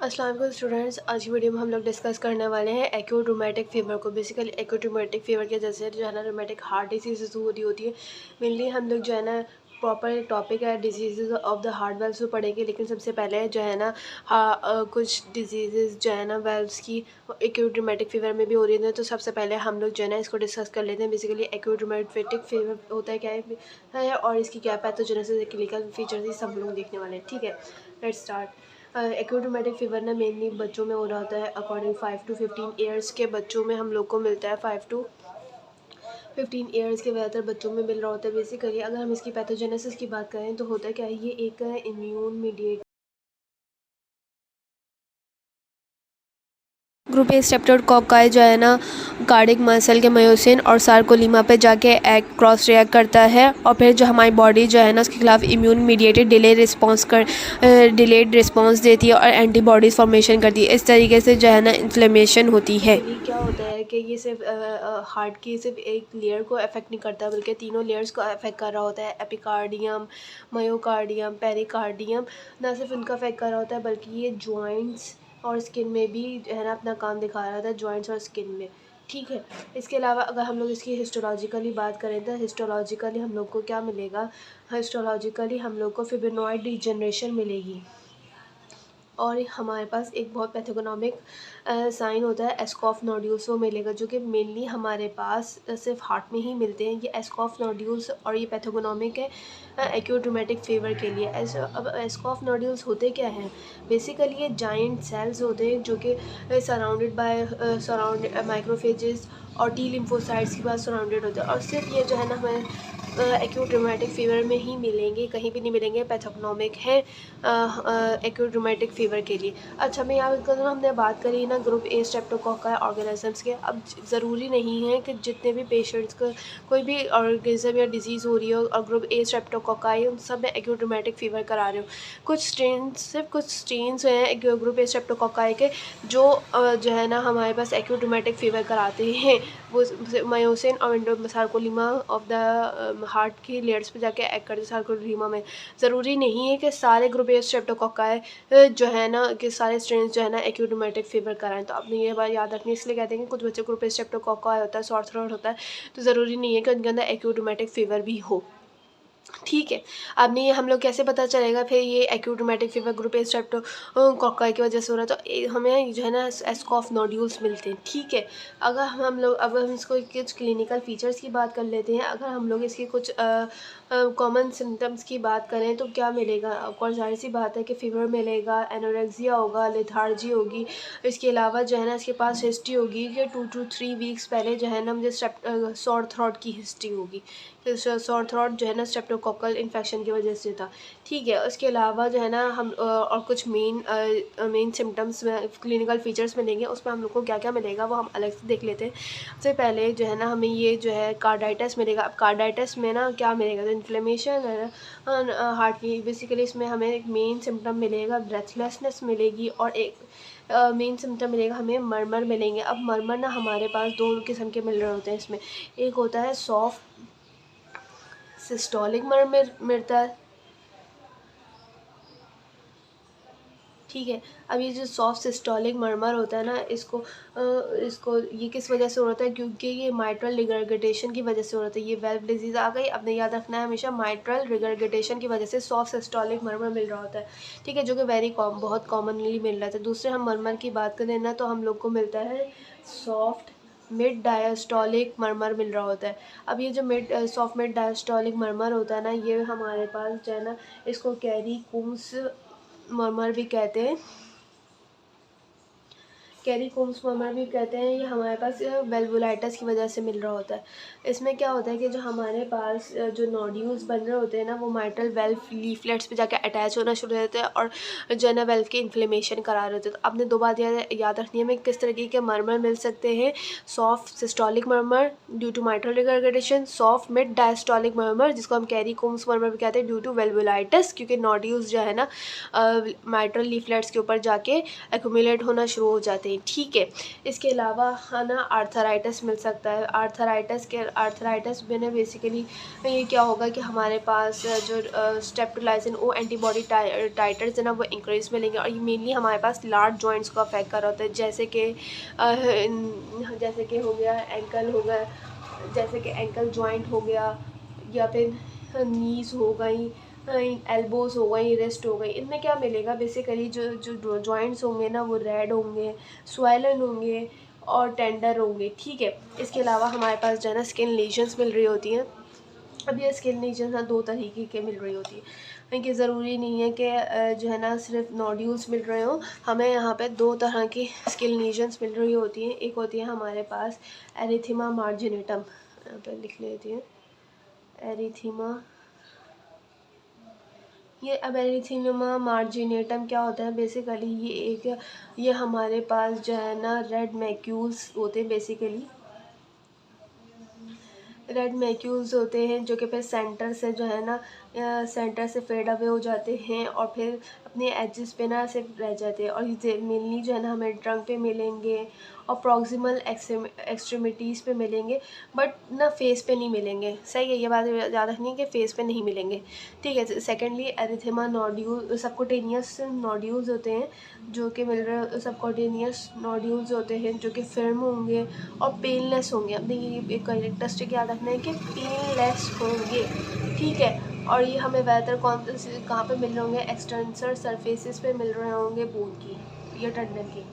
अस्सलाम वालेकुम स्टूडेंट्स। आज की वीडियो में हम लोग डिस्कस करने वाले हैं एक्यूट रूमेटिक फ़ीवर को। बेसिकली एक्यूट रूमेटिक फ़ीवर के जैसे जो है ना रूमेटिक हार्ट डिसीज़ हो रही होती है। मेनली हम लोग जो है ना प्रॉपर टॉपिक है disease of the heart valves को पढ़ेंगे, लेकिन सबसे पहले जो है ना कुछ डिजीज़ जो है ना वेल्व्स की एक्यूट रूमेटिक फ़ीवर में भी हो रही है। तो सबसे पहले हम लोग जो है ना इसको डिस्कस कर लेते हैं। बेसिकली एक्यूट रूमेटिक फ़ीवर होता है क्या है और इसकी क्या पैथोजेनेसिस, क्लिनिकल फीचर्स, ये सब लोग देखने वाले हैं। ठीक है, let's start. Acute rheumatic fever ना मेनली बच्चों में हो रहा होता है। अकॉर्डिंग 5 to 15 ईयर्स के बच्चों में हम लोग को मिलता है। 5 to 15 ईयर्स के ज़्यादातर बच्चों में मिल रहा होता है। बेसिकली अगर हम इसकी पैथोजेनेसिस की बात करें तो होता है क्या है, ये एक immune mediate group A streptococci जो है ना कार्डिक मसल के मायोसिन और सार्कोलीमा पे जाके क्रॉस रिएक्ट करता है और फिर जो हमारी बॉडी जो है ना उसके खिलाफ इम्यून मीडिएटेड डिलेड रिस्पांस देती है और एंटीबॉडीज़ फॉर्मेशन करती है। इस तरीके से जो है ना इन्फ्लेमेशन होती है। क्या होता है कि ये सिर्फ हार्ट की सिर्फ एक लेयर को अफेक्ट नहीं करता, बल्कि तीनों लेयर्स को अफेक्ट कर रहा होता है। एपिकार्डियम, मायोकार्डियम, पेरिकार्डियम ना सिर्फ उनका अफेक्ट कर रहा होता है, बल्कि ये जॉइंट्स और स्किन में भी जो है ना अपना काम दिखा रहा था, जॉइंट्स और स्किन में। ठीक है, इसके अलावा अगर हम लोग इसकी हिस्टोलॉजिकली बात करें तो हिस्टोलॉजिकली हम लोग को क्या मिलेगा, हिस्टोलॉजिकली हम लोग को फिब्रिनॉइड डिजनरेशन मिलेगी। और हमारे पास एक बहुत पैथोगनोमिक साइन होता है एस्कॉफ नोड्यूल्स, वो मिलेगा, जो कि मेनली हमारे पास सिर्फ हार्ट में ही मिलते हैं। ये एस्कॉफ नोड्यूल्स और ये पैथोगनोमिक है एक्यूट रूमेटिक फ़ीवर के लिए। अब एस्कॉफ नोड्यूल्स होते क्या हैं? बेसिकली ये जाइंट सेल्स होते हैं जो कि सराउंडेड बाय माइक्रोफेजेस और टी लिम्फोसाइट्स के बाद सराउंडेड होते हैं। और सिर्फ ये जो है ना हमें एक्यूट रूमेटिक फ़ीवर में ही मिलेंगे, कहीं भी नहीं मिलेंगे। पैथोगनोमिक है एक्यूट रूमेटिक फ़ीवर के लिए। अच्छा, मैं यहाँ पर हमने बात करी ना ग्रुप ए स्ट्रेप्टोकोकाई ऑर्गेनिजम्स के। अब ज़रूरी नहीं है कि जितने भी पेशेंट्स को कोई भी ऑर्गेनिज्म या डिजीज़ हो रही हो और ग्रुप ए स्ट्रेप्टोकोकाई उन सब में एक्यूट रूमेटिक फ़ीवर करा रहे हो। सिर्फ कुछ स्ट्रेन्स हैं ग्रुप ए स्ट्रेप्टोकोकाई के जो है ना हमारे पास एक्यूट रूमेटिक फ़ीवर कराते हैं। वो मायोसिन और सार्कोलीमा ऑफ द हार्ट की लेयर्स पे जाके एक्ट करते हैं। सार्कोलीमा में ज़रूरी नहीं है कि सारे ग्रुप ए स्ट्रेप्टोकोकाई जो है ना कि सारे स्ट्रेन्स जो है ना एक्यूट रूमेटिक फ़ीवर कराएं। तो आपने ये बात याद रखनी, इसलिए कहते हैं कि कुछ बच्चे ग्रुप ए स्ट्रेप्टोकोकाई होता है, सॉर थ्रोट होता है, तो ज़रूरी नहीं है कि उनके अंदर एक्यूट रूमेटिक फ़ीवर भी हो। ठीक है, अब ये हम लोग कैसे पता चलेगा फिर ये acute rheumatic fever group A streptococci की वजह से हो रहा है? तो हमें जो है ना एस्कॉफ नोड्यूल्स मिलते हैं। ठीक है, अगर हम लोग अब हम इसको कुछ क्लिनिकल फीचर्स की बात कर लेते हैं। अगर हम लोग इसके कुछ कॉमन सिम्टम्स की बात करें तो क्या मिलेगा? ऑफकोर्स जाहिर सी बात है कि फ़ीवर मिलेगा, एनोरेक्सिया होगा, लेथार्जी होगी। इसके अलावा जो है ना इसके पास हिस्ट्री होगी कि 2 to 3 वीक्स पहले जो है ना मुझे सॉर थ्रोट की हिस्ट्री होगी। सॉर थ्रोट जो है ना स्ट्रेप्टोकोकल इन्फेक्शन की वजह से था। ठीक है, उसके अलावा जो है ना हम और कुछ मेन सिम्टम्स में क्लिनिकल फीचर्स मिलेंगे, उसमें हम लोग को क्या क्या मिलेगा वो हम अलग से देख लेते हैं। सबसे पहले जो है ना हमें ये जो है कार्डाइटिस मिलेगा। अब कार्डाइटिस में ना क्या मिलेगा, तो इन्फ्लेमेशन है ना हार्ट की। बेसिकली इसमें हमें एक मेन सिम्टम मिलेगा, ब्रेथलेसनेस मिलेगी, और एक मेन सिम्टम मिलेगा हमें मरमर मिलेंगे। अब मरमर ना हमारे पास दो किस्म के मिल रहे होते हैं इसमें। एक होता है सॉफ्ट सिस्टोलिक मरमर मिलता है। ठीक है, अब ये जो सॉफ्ट सिस्टोलिक मरमर होता है ना इसको ये किस वजह से होता है? क्योंकि ये माइट्रल रिगरगिटेशन की वजह से होता है। ये वेल्व डिजीज़ आ गई। आपने याद रखना है हमेशा, माइट्रल रिगरगिटेशन की वजह से सॉफ्ट सिस्टोलिक मरमर मिल रहा होता है। ठीक है, जो कि बहुत कॉमनली मिल रहा था। दूसरे हम मरमर की बात करें ना तो हम लोग को मिलता है सॉफ्ट मिड डायस्टोलिक मरमर मिल रहा होता है। अब ये जो सॉफ्ट मिड डायस्टोलिक मरमर होता है ना, ये हमारे पास जो है ना इसको कैरी कूम्स मरमर भी कहते हैं। कैरी कोम्स मरमर भी कहते हैं। ये हमारे पास वेल्वुलाइटिस की वजह से मिल रहा होता है। इसमें क्या होता है कि जो हमारे पास जो नोड्यूल्स बन रहे होते हैं ना वो माइट्रल वेल्व लीफलेट्स पे जाके अटैच होना शुरू हो जाते हैं और जो है ना वेल्व की इन्फ्लेमेशन करा रहे होते हैं। तो आपने दो बात याद रखनी है हमें किस तरीके के मरमर मिल सकते हैं। Soft systolic murmur due to mitral regurgitation, soft mid diastolic murmur जिसको हम कैरी कोम्स मरमर भी कहते हैं ड्यू टू वेल्वुलाइटिस, क्योंकि नोड्यूल्स जो है ना माइट्रल लीफलेट्स के ऊपर जाके एक्यूमुलेट होना शुरू हो जाते हैं। हैं, ठीक है। इसके अलावा है ना आर्थराइटिस मिल सकता है। आर्थराइटिस में ना बेसिकली ये क्या होगा कि हमारे पास जो स्टेप्टोलाइसिन वो एंटीबॉडी टाइटर्स है ना वो इंक्रीज मिलेंगे, और ये मेनली हमारे पास लार्ज जॉइंट्स को अफेक्ट कर रहा होता है, जैसे कि हो गया एंकल हो गया, जैसे कि एंकल जॉइंट हो गया, या फिर नीज हो गई, एल्बोज हो गई, रिस्ट हो गई। इनमें क्या मिलेगा बेसिकली जो जो जॉइंट्स होंगे ना वो रेड होंगे, स्वेलन होंगे और टेंडर होंगे, ठीक है। इसके अलावा हमारे पास जो है ना स्किन लीजन्स मिल रही होती हैं। अब ये स्किन लीजन्स ना दो तरीके के मिल रही होती है, क्योंकि ज़रूरी नहीं है कि जो है ना सिर्फ नोड्यूल्स मिल रहे हों। हमें यहाँ पे दो तरह की स्किन लीजन्स मिल रही होती हैं। एक होती है हमारे पास एरिथीमा मार्जिनेटम, यहाँ पे लिख लेती हैं एरिथीमा। ये अब एरिथीमा मार्जिनेटम क्या होता है बेसिकली, ये हमारे पास जो है ना रेड मैक्यूल्स होते हैं। बेसिकली रेड मैक्यूल्स होते हैं जो कि फिर सेंटर से जो है ना सेंटर से फेड अवे हो जाते हैं और फिर अपने एजेस पे ना सिर्फ रह जाते हैं, और ये मेनली जो है ना हमें ट्रंक पे मिलेंगे और प्रॉक्सिमल एक्सट्रीमिटीज़ पे मिलेंगे, बट ना फेस पे नहीं मिलेंगे। सही है, ये बात याद रखनी है कि फेस पे नहीं मिलेंगे, ठीक है। Secondly erythema nodule subcutaneous nodules होते हैं जो कि मिल रहे सबक्यूटेनियस नोड्यूल्स होते हैं जो कि फिर्म होंगे और पेनलेस होंगे। अपने ये एक कैरेक्टरिस्टिक याद रखना है कि पेनलेस होंगे, ठीक है। और ये हमें ज़्यादातर कहाँ पे मिल रहे होंगे, एक्सटेंसर सरफेसेस पे मिल रहे होंगे बोन की या टंडन की।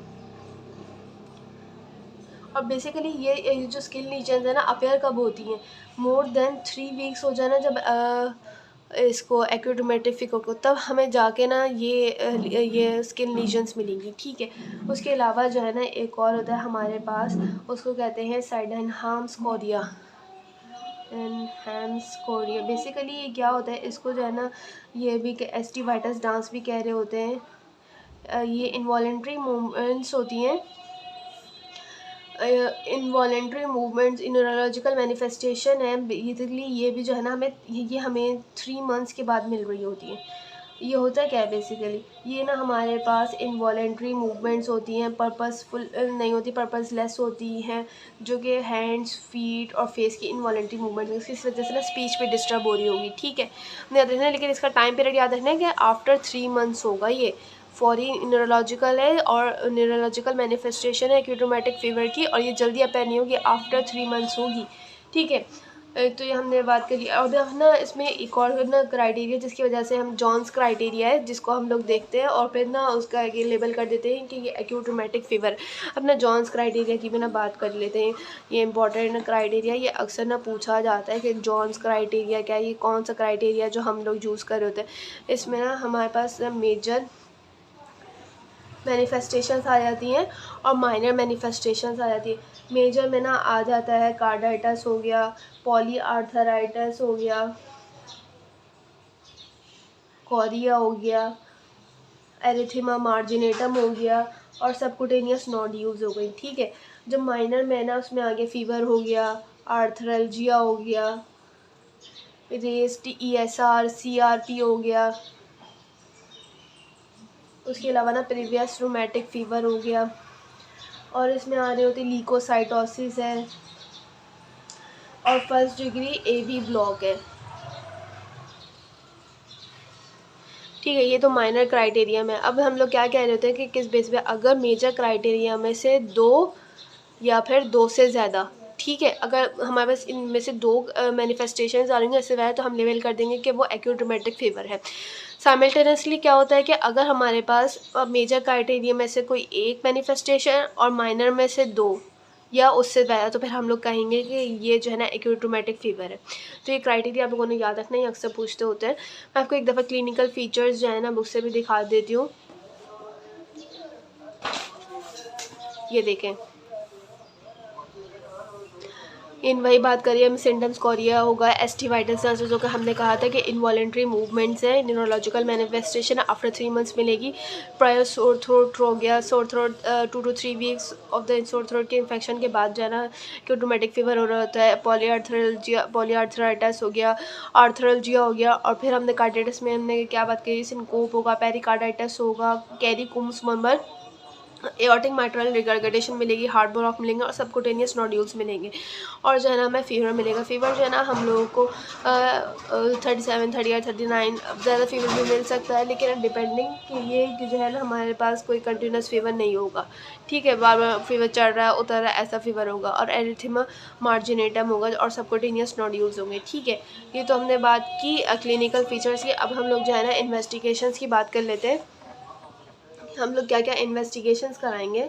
और बेसिकली ये जो स्किन लीजन्स है ना अपेयर कब होती हैं, मोर देन 3 वीक्स हो जाना जब इसको एक्यूट रूमेटिक फीवर को, तब हमें जाके ना ये स्किन लीजन्स मिलेंगी, ठीक है। उसके अलावा जो है ना एक और होता है हमारे पास, उसको कहते हैं साइडेनहाम स्कोरिया। कोरिया बेसिकली ये क्या होता है, इसको जो है ना ये भी एस्टिवाइटस डांस भी कह रहे होते हैं। ये इनवॉलेंट्री मूवमेंट्स होती हैं, इनवॉलेंट्री मूवमेंट्स न्यूरोलॉजिकल मैनिफेस्टेशन है बेसिकली। ये भी जो है ना हमें 3 मंथ्स के बाद मिल रही होती है। ये होता क्या है बेसिकली, ये ना हमारे पास इनवॉलेंट्री मूवमेंट्स होती हैं, पर्पसफुल नहीं होती, पर्पसलेस होती हैं, जो कि हैंड्स, फीट और फेस की इनवॉलेंट्री मूवमेंट्स, इस वजह से ना स्पीच पे डिस्टर्ब हो रही होगी, ठीक है। याद रखना, लेकिन इसका टाइम पीरियड याद रखना है कि आफ्टर 3 मंथ्स होगा। ये फॉरी न्यूरोलॉजिकल है और न्यूरोलॉजिकल मैनिफेस्टेशन है एक्यूट रूमेटिक फीवर की, और ये जल्दी अपेयर नहीं होगी, आफ्टर 3 मंथ्स होगी, ठीक है। तो ये हमने बात करी। और अब ना इसमें एक और ना क्राइटेरिया जिसकी वजह से हम जॉन्स क्राइटेरिया है जिसको हम लोग देखते हैं और फिर ना उसका ये लेबल कर देते हैं कि ये एक्यूट रूमेटिक फीवर। अपना जॉन्स क्राइटेरिया की भी ना बात कर लेते हैं। ये इंपॉर्टेंट क्राइटेरिया, ये अक्सर ना पूछा जाता है कि जॉन्स क्राइटेरिया क्या है, ये कौन सा क्राइटेरिया जो हम लोग यूज़ कर रहे होते हैं। इसमें ना हमारे पास मेजर मैनिफेस्टेशंस आ जाती हैं और माइनर मैनिफेस्टेशंस आ जाती है। मेजर में ना आ जाता है कार्डाइटिस हो गया, पॉलीआर्थराइटिस हो गया, कोरिया हो गया, एरिथीमा मार्जिनेटम हो गया और सबक्यूटेनियस नोड्यूल्स हो गई, ठीक है। जब माइनर में ना उसमें आगे फीवर हो गया, आर्थरल्जिया हो गया, रेस्ट ESR CRP हो गया, उसके अलावा ना प्रीवियस रूमेटिक फीवर हो गया, और इसमें आ रही होती लीकोसाइटोसिस है और फर्स्ट डिग्री AB ब्लॉक है, ठीक है। ये तो माइनर क्राइटेरिया में। अब हम लोग क्या कह रहे होते हैं कि किस बेस पे, अगर मेजर क्राइटेरिया में से 2 या फिर 2 से ज़्यादा, ठीक है, अगर हमारे पास इनमें से 2 मैनिफेस्टेशंस आ रही हैं इससे ज़्यादा, तो हम लेवल कर देंगे कि वो एक्यूट रूमेटिक फीवर है। साइमल्टेनियसली क्या होता है कि अगर हमारे पास मेजर क्राइटेरिया में से कोई एक मैनिफेस्टेशन और माइनर में से 2 या उससे ज़्यादा, तो फिर हम लोग कहेंगे कि ये जो है ना एक्यूट रूमेटिक फीवर है। तो ये क्राइटेरिया आप लोगों ने याद रखना, ही अक्सर पूछते होते हैं। मैं आपको एक दफ़ा क्लिनिकल फीचर्स जो है ना बुक से भी दिखा देती हूँ, ये देखें। इन वही बात करिए, हम सिम्टम्स कोरिया होगा, एस्टिवाइटिस जो कि हमने कहा था कि इनवॉलेंट्री मूवमेंट्स है, न्यूरोलॉजिकल मैनिफेस्टेशन आफ्टर 3 मंथ्स मिलेगी। प्रायर सोर थ्रोट हो गया, sore throat 2 to 3 weeks of the sore throat के इन्फेक्शन के बाद जो है ना कि रूमेटिक फीवर हो रहा होता है। पॉलीआर्थराइटिस हो गया, आर्थरल्जिया हो गया, और फिर हमने कार्डाइटिस में हमने क्या बात करी, सिनकोप होगा, पेरिकार्डाइटिस होगा, कैरी कुम्स मम्बर एओर्टिक माइट्रल रिगरगेटेशन मिलेगी, हार्ट ब्लॉक मिलेंगे और सबकुटेनियस नोड्यूल्स मिलेंगे। और जो है ना हमें फीवर मिलेगा। फीवर जो है ना हम लोगों को 37, 38, 39 ज़्यादा फीवर भी मिल सकता है, लेकिन डिपेंडिंग कि ये कि जो है ना हमारे पास कोई कंटिन्यूस फीवर नहीं होगा, ठीक है। बार बार फीवर चढ़ रहा है उतर रहा है ऐसा फीवर होगा, और एरिथेमा मार्जिनेटम होगा और सबकुटेनियस नोड्यूल्स होंगे, ठीक है। ये तो हमने बात की क्लिनिकल फीचर्स की। अब हम लोग जो है ना इन्वेस्टिगेशंस की बात कर लेते हैं। हम लोग क्या क्या इन्वेस्टिगेशंस कराएंगे।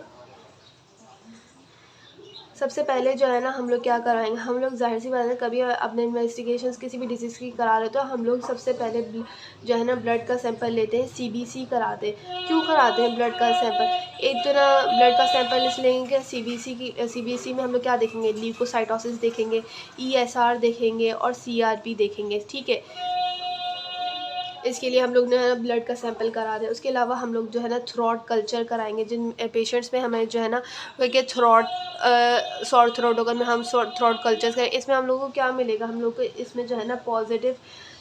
सबसे पहले जो है ना हम लोग क्या कराएंगे, हम लोग जाहिर सी बात है कभी अपने इन्वेस्टिगेशंस किसी भी डिजीज़ की करा रहे हो तो हम लोग सबसे पहले जो है ना ब्लड का सैंपल लेते हैं, सीबीसी कराते हैं। क्यों कराते हैं ब्लड का सैंपल? एक तो ना ब्लड का सैंपल इस लेंगे कि सीबीसी में हम लोग क्या देखेंगे, ल्यूकोसाइटोसिस देखेंगे, ईएसआर देखेंगे और सीआरपी देखेंगे, ठीक है। इसके लिए हम लोग जो है ना ब्लड का सैंपल करा रहे हैं। उसके अलावा हम लोग जो है ना थ्रोट कल्चर कराएंगे। जिन पेशेंट्स में हमें जो है ना क्योंकि सॉर थ्रोट होगा में हम थ्रोट कल्चर्स करें। इसमें हम लोगों को क्या मिलेगा, हम लोग को इसमें जो है ना पॉजिटिव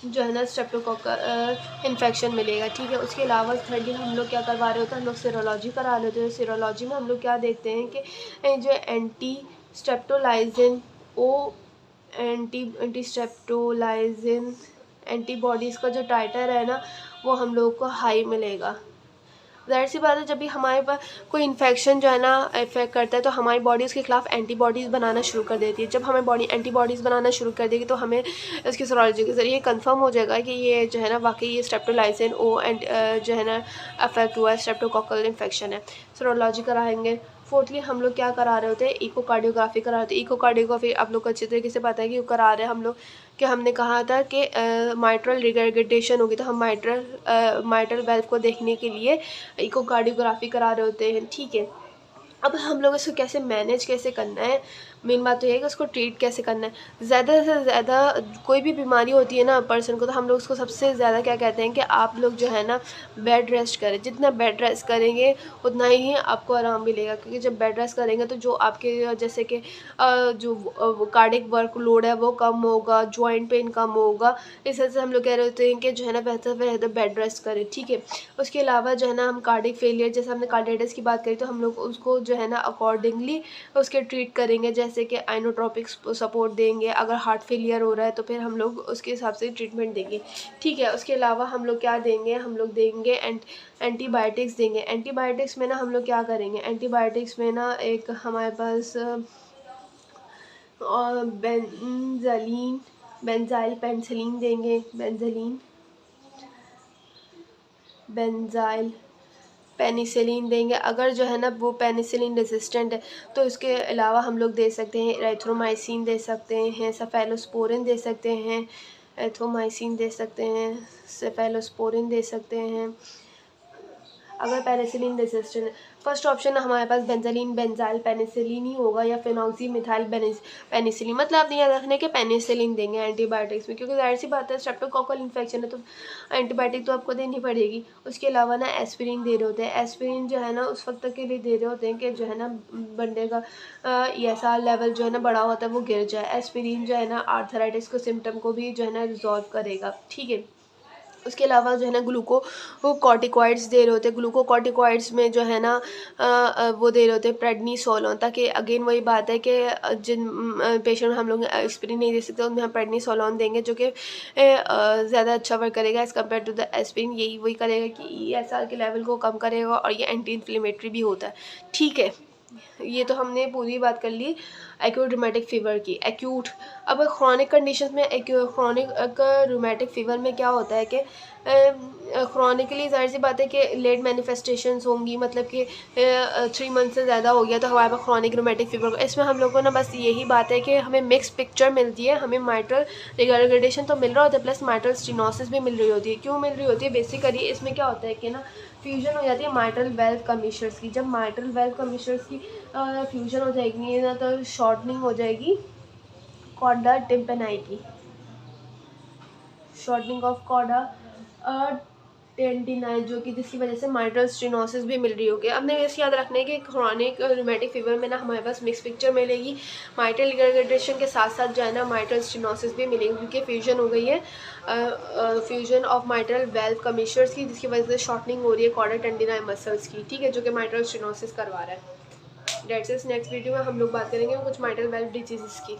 जो है ना स्ट्रेप्टोकोकल इन्फेक्शन मिलेगा, ठीक है। उसके अलावा थर्डली हम लोग क्या करवा रहे होते हैं, हम लोग सीरोलॉजी करा लेते हैं। सीरोलॉजी में हम लोग क्या देखते हैं कि जो एंटी स्ट्रेप्टोलाइजिन ओ एंटी स्ट्रेप्टोलाइजिन एंटीबॉडीज़ का जो टाइटर है ना वो हम लोगों को हाई मिलेगा। ज़ाहिर सी बात है जब भी हमारे पास कोई इन्फेक्शन जो है ना इफेक्ट करता है तो हमारी बॉडी उसके खिलाफ एंटीबॉडीज़ बनाना शुरू कर देती है। जब हमारी बॉडी एंटीबॉडीज़ बनाना शुरू कर देगी तो हमें इसकी सीरोलॉजी के ज़रिए कंफर्म हो जाएगा कि ये जो है ना वाकई ये स्ट्रेप्टोलाइसिन ओ जो है ना अफेक्ट हुआ है, स्ट्रेप्टोकोकल इन्फेक्शन है। सीरोलॉजी कराएंगे। फोर्थली हम लोग क्या करा रहे होते हैं, इकोकार्डियोग्राफी करा रहे होते हैं। इकोकार्डियोग्राफी आप लोग को अच्छी तरीके से पता है कि करा रहे हैं हम लोग कि हमने कहा था कि माइट्रल रिगरगेटेशन होगी तो हम माइट्रल वेल्व को देखने के लिए इकोकार्डियोग्राफी करा रहे होते हैं, ठीक है। अब हम लोग इसको कैसे मैनेज कैसे करना है, मेन बात तो ये है कि उसको ट्रीट कैसे करना है। ज़्यादा से ज़्यादा कोई भी बीमारी होती है ना पर्सन को तो हम लोग उसको सबसे ज़्यादा क्या कहते हैं कि आप लोग जो है ना बेड रेस्ट करें। जितना बेड रेस्ट करेंगे उतना ही आपको आराम मिलेगा, क्योंकि जब बेड रेस्ट करेंगे तो जो आपके जैसे कि जो कार्डिक वर्क लोड है वो कम होगा, जॉइंट पेन कम होगा। इस वजह से हम लोग कह रहे होते हैं कि जो है ना बेहतर बेड रेस्ट करें, ठीक है। उसके अलावा जो है ना हम कार्डिक फेलियर जैसे हमने कार्डिटिस की बात करी तो हम लोग उसको जो है ना अकॉर्डिंगली उसके ट्रीट करेंगे, जैसे कि आइनोट्रोपिक सपोर्ट देंगे। अगर हार्ट फेलियर हो रहा है तो फिर हम लोग उसके हिसाब से ट्रीटमेंट देंगे, ठीक है। उसके अलावा हम लोग क्या देंगे, हम लोग देंगे एंटीबायोटिक्स देंगे। एंटीबायोटिक्स में ना हम लोग क्या करेंगे, एंटीबायोटिक्स में ना एक हमारे पास बेंजाइल पेनिसिलिन देंगे, बेंजाइल पेनिसिलिन देंगे। अगर जो है ना वो पेनिसिलिन रेजिस्टेंट है तो इसके अलावा हम लोग दे सकते हैं एरिथ्रोमाइसिन दे सकते हैं, सेफेलोस्पोरिन दे सकते हैं, एरिथ्रोमाइसिन दे सकते हैं, सेफेलोस्पोरिन दे सकते हैं अगर पेनिसिलिन रेजिस्टेंट है। फर्स्ट ऑप्शन हमारे पास बेंजाइल पेनिसिलिन ही होगा या फिनॉक्सी मिथाइल पेनिसिलिन। मतलब आप याद रखने के पेनिसिलिन देंगे एंटीबायोटिक्स में, क्योंकि जाहिर सी बात है स्ट्रेप्टोकोकल इन्फेक्शन है तो एंटीबायोटिक तो आपको देनी पड़ेगी। उसके अलावा ना एस्पिरिन दे रहे होते हैं। एस्पिरिन जो है ना उस वक्त तक के लिए दे रहे होते हैं कि जो है ना बंदे का ESR लेवल जो है ना बड़ा होता है वो गिर जाए। एस्पिरिन जो है ना आर्थराइटिस को सिम्टम को भी जो है ना रिजॉल्व करेगा, ठीक है। उसके अलावा जो है ना ग्लूकोकॉर्टिकॉइड्स दे रहे होते हैं। ग्लूकोकॉर्टिकॉइड्स में जो है ना वो दे रहे होते हैं प्रेडनिसोलोन, ताकि अगेन वही बात है कि जिन पेशेंट हम लोग एस्पिरिन नहीं दे सकते उनमें हम प्रेडनिसोलोन देंगे जो कि ज़्यादा अच्छा वर्क करेगा as compare to the aspirin. यही वही करेगा कि ESR के लेवल को कम करेगा और ये एंटी इन्फ्लेमेटरी भी होता है, ठीक है। ये तो हमने पूरी बात कर ली एक्यूट रूमेटिक फीवर की। एक्यूट अब क्रॉनिक कंडीशंस में क्रॉनिक रूमेटिक फीवर में क्या होता है कि क्रॉनिकली जाहिर सी बात है कि लेट मैनिफेस्टेशंस होंगी, मतलब कि 3 मंथ से ज़्यादा हो गया तो हमारे पास क्रॉनिक रूमेटिक फीवर। इसमें हम लोगों को ना बस यही बात है कि हमें मिक्स पिक्चर मिलती है। हमें माइट्रल रिगरगेटेशन तो मिल रहा होता है प्लस माइट्रल स्टेनोसिस भी मिल रही होती है। क्यों मिल रही होती है? बेसिकली इसमें क्या होता है कि ना फ्यूजन हो जाती है माइट्रल वेल्व कमीशर्स की। जब माइट्रल वेल्व कमीशर्स की फ्यूजन हो जाएगी ना तो शॉर्टनिंग हो जाएगी कॉर्डा टिम्पेनाई की, शॉर्टनिंग ऑफ कॉर्डा टेंडिनाइट, जो कि जिसकी वजह से माइट्रल स्टेनोसिस भी मिल रही होगी। अब हमें इस याद रखना है कि क्रॉनिक रूमेटिक फीवर में ना हमारे पास मिक्स पिक्चर मिलेगी, माइट्रल रिगर्गेटेशन के साथ साथ जो है ना माइट्रल स्टेनोसिस भी मिलेगी, क्योंकि फ्यूजन हो गई है, fusion of mitral valve commissioners की, जिसकी वजह से शॉर्टनिंग हो रही है कॉर्डा टेंडिनाई मसल्स की, ठीक है, जो कि माइट्रल स्टेनोसिस करवा रहा है। डेट्स इज नेक्स्ट वीडियो में हम लोग बात करेंगे कुछ माइट्रल वेल्व डिजीज़ की।